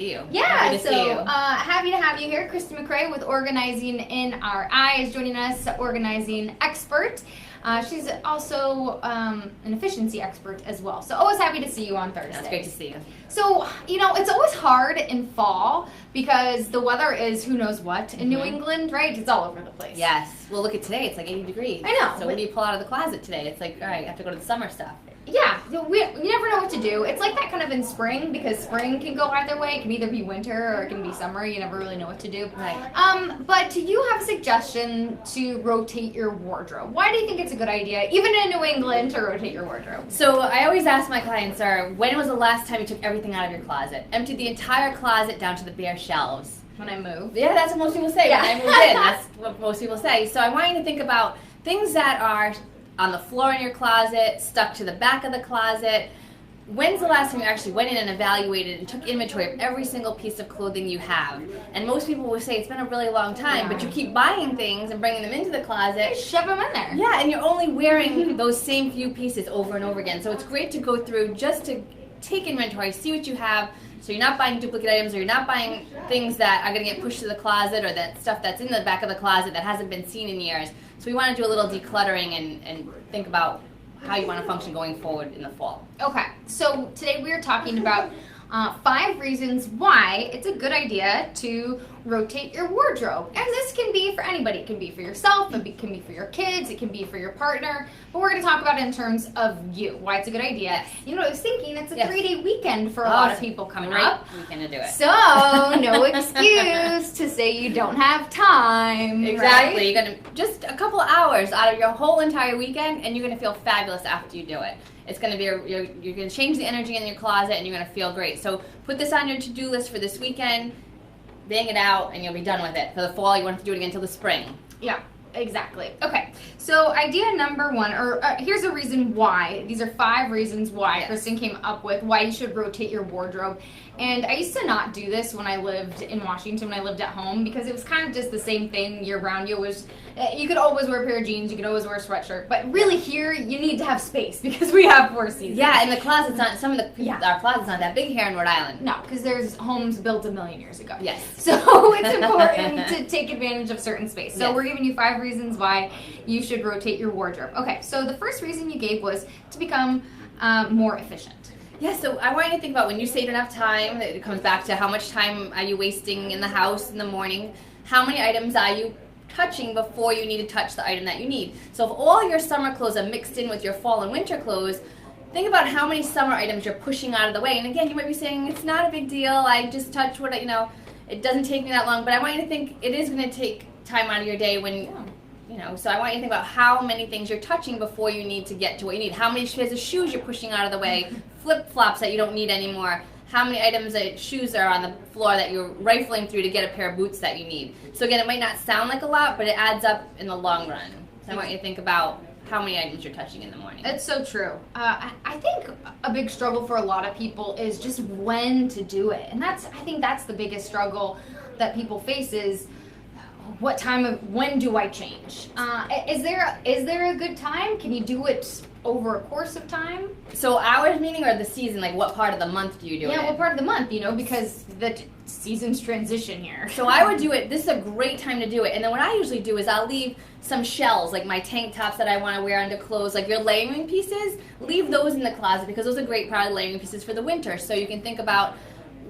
You. Yeah, happy to see you. Happy to have you here. Kristin MacRae with Organizing in Our Eyes joining us, organizing expert. She's also an efficiency expert as well. So always happy to see you on Thursday. That's great to see you. So, it's always hard in fall because the weather is who knows what in New England, right? It's all over the place. Yes. Well, look at today. It's like 80 degrees. I know. So what do you pull out of the closet today? It's like, all right, I have to go to the summer stuff. Yeah, you never know what to do. It's like that kind of in spring because spring can go either way. It can either be winter or it can be summer. You never really know what to do. Right. But do you have a suggestion to rotate your wardrobe? Why do you think it's a good idea, even in New England, to rotate your wardrobe? So I always ask my clients, when was the last time you took everything out of your closet? Emptied the entire closet down to the bare shelves. When I move. Yeah, that's what most people say. Yeah. When I moved in, that's what most people say. So I want you to think about things that are on the floor in your closet, stuck to the back of the closet. When's the last time you actually went in and evaluated and took inventory of every single piece of clothing you have? And most people will say it's been a really long time, but you keep buying things and bringing them into the closet. Shove them in there. Yeah, and you're only wearing those same few pieces over and over again. So it's great to go through just to take inventory, see what you have, so you're not buying duplicate items or you're not buying things that are going to get pushed to the closet or that stuff that's in the back of the closet that hasn't been seen in years. So we want to do a little decluttering and think about how you want to function going forward in the fall. Okay, so today we are talking about 5 reasons why it's a good idea to rotate your wardrobe. And this can be for anybody. It can be for yourself, it can be for your kids, it can be for your partner. But we're going to talk about it in terms of you, why it's a good idea. Yes. You know what I was thinking? It's a Yes. 3-day weekend for a lot of people coming up. Weekend to do it. So, no excuse to say you don't have time. Exactly. Right? You're going to just a couple hours out of your whole entire weekend, and you're going to feel fabulous after you do it. It's going to be you're going to change the energy in your closet, and you're going to feel great. So put this on your to-do list for this weekend. Bang it out, and you'll be done with it. For the fall, you won't have to do it again until the spring. Yeah, exactly. Okay, so idea number 1, or here's a reason why. These are 5 reasons why Kristin came up with why you should rotate your wardrobe. And I used to not do this when I lived in Washington, when I lived at home, because it was kind of just the same thing year-round. You could always wear a pair of jeans, you could always wear a sweatshirt, but really here, you need to have space because we have 4 seasons. Yeah, and the closet's not, our closet's not that big here in Rhode Island. No, because there's homes built a million years ago. Yes. So it's important to take advantage of certain space. So Yes. we're giving you 5 reasons why you should rotate your wardrobe. Okay, so the first reason you gave was to become more efficient. Yeah, so I want you to think about when you say you don't have time, it comes back to how much time are you wasting in the house in the morning, how many items are you touching before you need to touch the item that you need. So if all your summer clothes are mixed in with your fall and winter clothes, think about how many summer items you're pushing out of the way. And again, you might be saying, it's not a big deal, I just touch what it doesn't take me that long, but I want you to think it is going to take time out of your day when, so I want you to think about how many things you're touching before you need to get to what you need. How many pairs of shoes you're pushing out of the way, flip-flops that you don't need anymore, how many items of shoes are on the floor that you're rifling through to get a pair of boots that you need. So again, it might not sound like a lot, but it adds up in the long run. So I want you to think about how many items you're touching in the morning. It's so true. I think a big struggle for a lot of people is just when to do it. And I think that's the biggest struggle that people face is when do I change? Is there a good time? Can you do it over a course of time? So hours meaning or the season, like what part of the month do you do it? Yeah, what part of the month, because the seasons transition here. So I would do it, this is a great time to do it. And then what I usually do is I'll leave some shells, like my tank tops that I want to wear under clothes, like your layering pieces, leave those in the closet because those are great probably layering pieces for the winter. So you can think about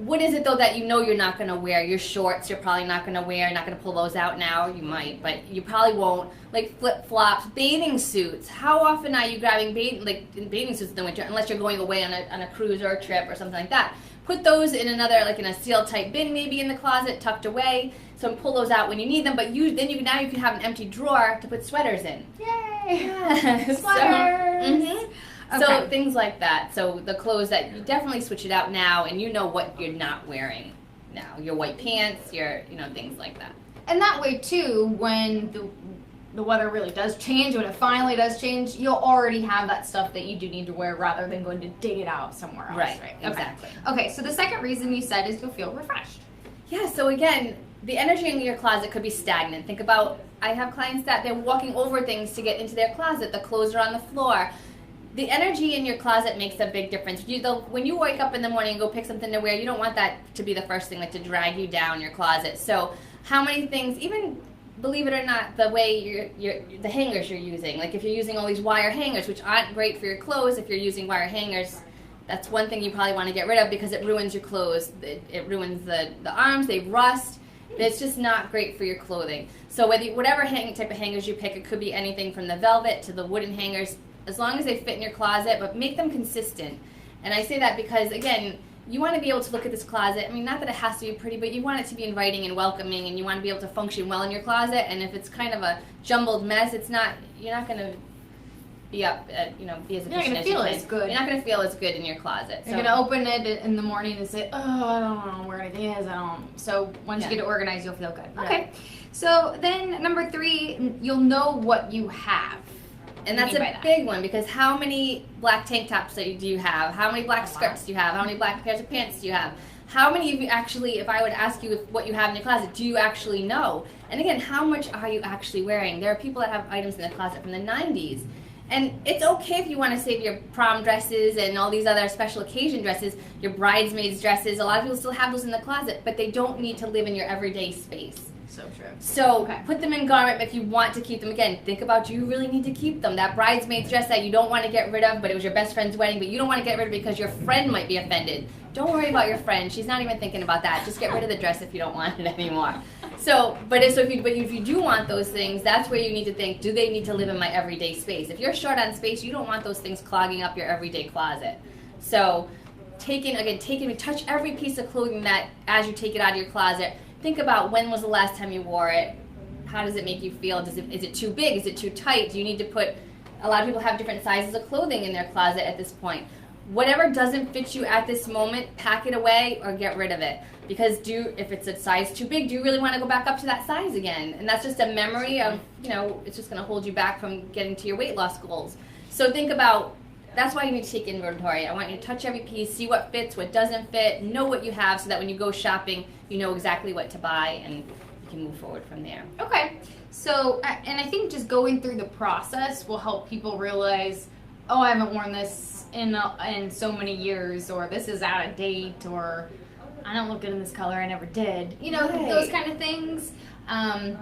what is it, though, that you're not going to wear? Your shorts, you're probably not going to wear. You're not going to pull those out now. You might, but you probably won't. Like flip-flops, bathing suits. How often are you grabbing bathing suits in the winter, unless you're going away on a cruise or a trip or something like that? Put those in in a seal-type bin maybe in the closet, tucked away. So pull those out when you need them. But now you can have an empty drawer to put sweaters in. Yay! Yeah. Sweaters! So Okay. things like that. So the clothes that you definitely switch it out now, and you know what you're not wearing now. Your white pants, your things like that. And that way too, when the weather really does change, when it finally does change, you'll already have that stuff that you do need to wear rather than going to dig it out somewhere else. Right. Okay. Exactly. Okay. So the second reason you said is you'll feel refreshed. Yeah. So again, the energy in your closet could be stagnant. Think about, I have clients that they're walking over things to get into their closet. The clothes are on the floor. the energy in your closet makes a big difference. When you wake up in the morning and go pick something to wear, you don't want that to be the first thing to drag you down your closet. So how many things, even believe it or not, the way the hangers you're using, like if you're using all these wire hangers, which aren't great for your clothes, if you're using wire hangers, that's one thing you probably want to get rid of because it ruins your clothes. It ruins the arms, they rust. It's just not great for your clothing. So whatever type of hangers you pick, it could be anything from the velvet to the wooden hangers, as long as they fit in your closet, but make them consistent. And I say that because, again, you want to be able to look at this closet. I mean, not that it has to be pretty, but you want it to be inviting and welcoming, and you want to be able to function well in your closet. And if it's kind of a jumbled mess, you're not going to be as efficient as you can. You're not going to feel as good. You're not going to feel as good in your closet. You're going to open it in the morning and say, oh, I don't know where anything is. So once you get it organized, you'll feel good. Okay. So then number 3, you'll know what you have. And that's a big one, because how many black tank tops do you have? How many black skirts do you have? How many black pairs of pants do you have? How many of you actually, if I would ask you what you have in your closet, do you actually know? And again, how much are you actually wearing? There are people that have items in their closet from the 90s. And it's okay if you want to save your prom dresses and all these other special occasion dresses, your bridesmaids dresses. A lot of people still have those in the closet, but they don't need to live in your everyday space. So true. So put them in garment if you want to keep them. Again, think about, do you really need to keep them? That bridesmaid's dress that you don't want to get rid of, but it was your best friend's wedding, but you don't want to get rid of it because your friend might be offended. Don't worry about your friend. She's not even thinking about that. Just get rid of the dress if you don't want it anymore. But if you do want those things, that's where you need to think, do they need to live in my everyday space? If you're short on space, you don't want those things clogging up your everyday closet. So touch every piece of clothing that, as you take it out of your closet, think about, when was the last time you wore it? How does it make you feel? Is it too big? Is it too tight? Do you need to put, a lot of people have different sizes of clothing in their closet at this point. Whatever doesn't fit you at this moment, pack it away or get rid of it. Because if it's a size too big, do you really want to go back up to that size again? And that's just a memory of, it's just going to hold you back from getting to your weight loss goals. So think about, that's why you need to take inventory. I want you to touch every piece, see what fits, what doesn't fit, know what you have, so that when you go shopping, you know exactly what to buy, and you can move forward from there. Okay. So, and I think just going through the process will help people realize, oh, I haven't worn this in so many years, or this is out of date, or I don't look good in this color, I never did. Those kind of things.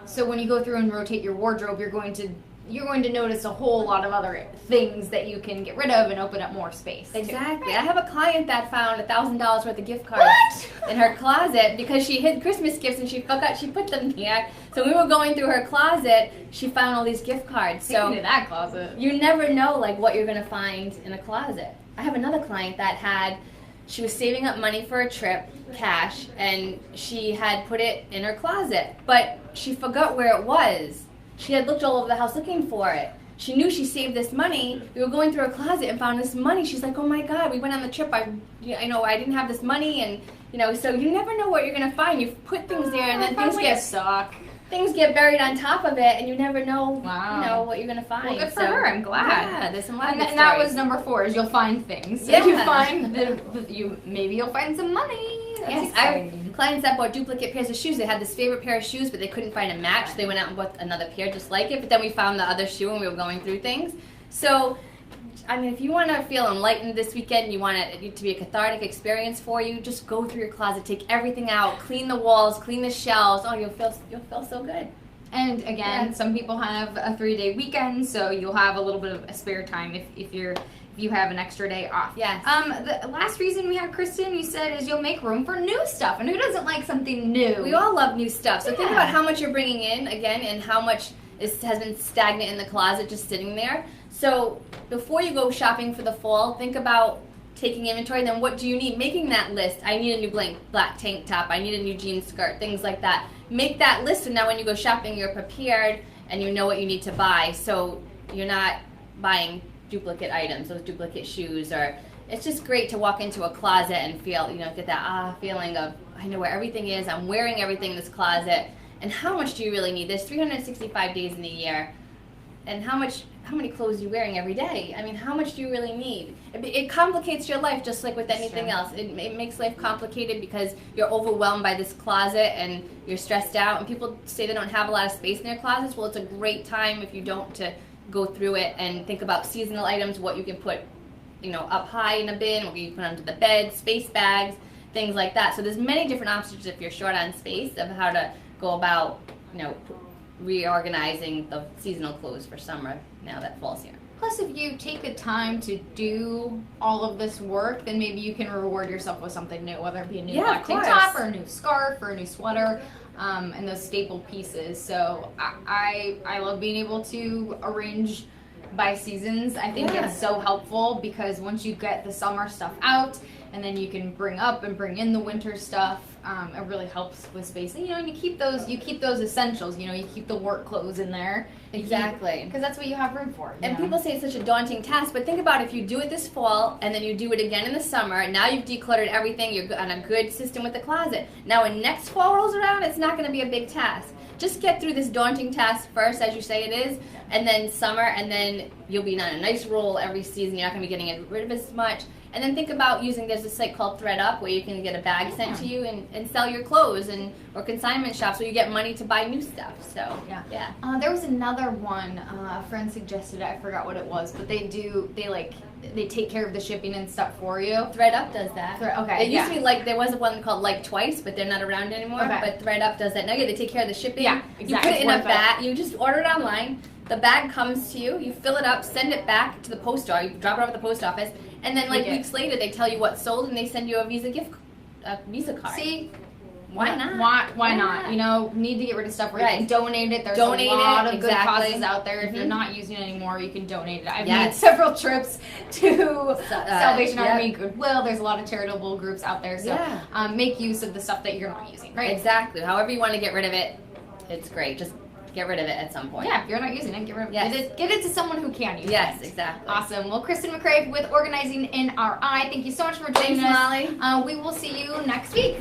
So when you go through and rotate your wardrobe, you're going to notice a whole lot of other things that you can get rid of and open up more space. Exactly. I have a client that found $1,000 worth of gift cards in her closet because she hid Christmas gifts and she forgot she put them there. So we were going through her closet, she found all these gift cards. So into that closet. You never know what you're going to find in a closet. I have another client that she was saving up money for a trip, cash, and she had put it in her closet, but she forgot where it was. She had looked all over the house looking for it. She knew she saved this money. We were going through her closet and found this money. She's like, oh my God, we went on the trip. I didn't have this money, and so you never know what you're gonna find. You put things there, and then things get buried on top of it, and you never know, what you're gonna find. Well, good for her. I'm glad. Yeah, there's some lot of good And that was number 4. Is you'll find things. Yeah. You find maybe you'll find some money. Yes, I have clients that bought duplicate pairs of shoes. They had this favorite pair of shoes, but they couldn't find a match. So they went out and bought another pair just like it, but then we found the other shoe and we were going through things. So, if you want to feel enlightened this weekend, you want it to be a cathartic experience for you, just go through your closet, take everything out, clean the walls, clean the shelves. Oh, you'll feel so good. And again, some people have a 3-day weekend, so you'll have a little bit of a spare time if you have an extra day off. Yes. The last reason we had Kristin, you said, is you'll make room for new stuff. And who doesn't like something new? We all love new stuff. So think about how much you're bringing in, again, and how much has been stagnant in the closet just sitting there. So before you go shopping for the fall, think about taking inventory. Then what do you need? Making that list. I need a new black tank top. I need a new jean skirt, things like that. Make that list, and now when you go shopping, you're prepared and you know what you need to buy. So you're not buying duplicate items, those duplicate shoes, or it's just great to walk into a closet and feel, get that feeling of, I know where everything is, I'm wearing everything in this closet, and how much do you really need? There's 365 days in the year, and how many clothes are you wearing every day? How much do you really need? It complicates your life just like with anything else. It makes life complicated because you're overwhelmed by this closet and you're stressed out, and people say they don't have a lot of space in their closets. Well, it's a great time if you don't to go through it and think about seasonal items, what you can put, up high in a bin, what you can put under the bed, space bags, things like that. So there's many different options if you're short on space of how to go about, reorganizing the seasonal clothes for summer now that fall's here. Plus, if you take the time to do all of this work, then maybe you can reward yourself with something new, whether it be a new black tank top or a new scarf or a new sweater, and those staple pieces. So I love being able to arrange by seasons. I think it's so helpful because once you get the summer stuff out, and then you can bring up and bring in the winter stuff. It really helps with space. And, and you keep those essentials. You keep the work clothes in there. Exactly. Because that's what you have room for. And people say it's such a daunting task, but think about if you do it this fall and then you do it again in the summer. Now you've decluttered everything. You're on a good system with the closet. Now when next fall rolls around, it's not going to be a big task. Just get through this daunting task first, as you say it is, and then summer, and then you'll be on a nice roll every season. You're not going to be getting rid of as much. And then think about there's a site called ThreadUp where you can get a bag sent to you and sell your clothes or consignment shops where you get money to buy new stuff. So, yeah. There was another one, a friend suggested, I forgot what it was, but they take care of the shipping and stuff for you. ThreadUp does that. Okay. It used to be there was one called Twice, but they're not around anymore. Okay. But ThreadUp does that. Now they take care of the shipping. Yeah, exactly. You put it in a bag. You just order it online. The bag comes to you. You fill it up, send it back to the post office. You drop it off at the post office, and then weeks later they tell you what's sold and they send you a Visa card. See. Why not? Why not? Need to get rid of stuff where you can donate it. There's a lot of good causes out there. If you're not using it anymore, you can donate it. I've made several trips to Salvation Army, Goodwill. There's a lot of charitable groups out there. So make use of the stuff that you're not using. Right? Exactly. However you want to get rid of it, it's great. Just get rid of it at some point. Yeah, if you're not using it, get rid of it. Give it to someone who can use it. Yes, exactly. Awesome. Well, Kristin MacRae with Organizing in Our Eye. Thank you so much for joining us. Thanks, Molly. We will see you next week.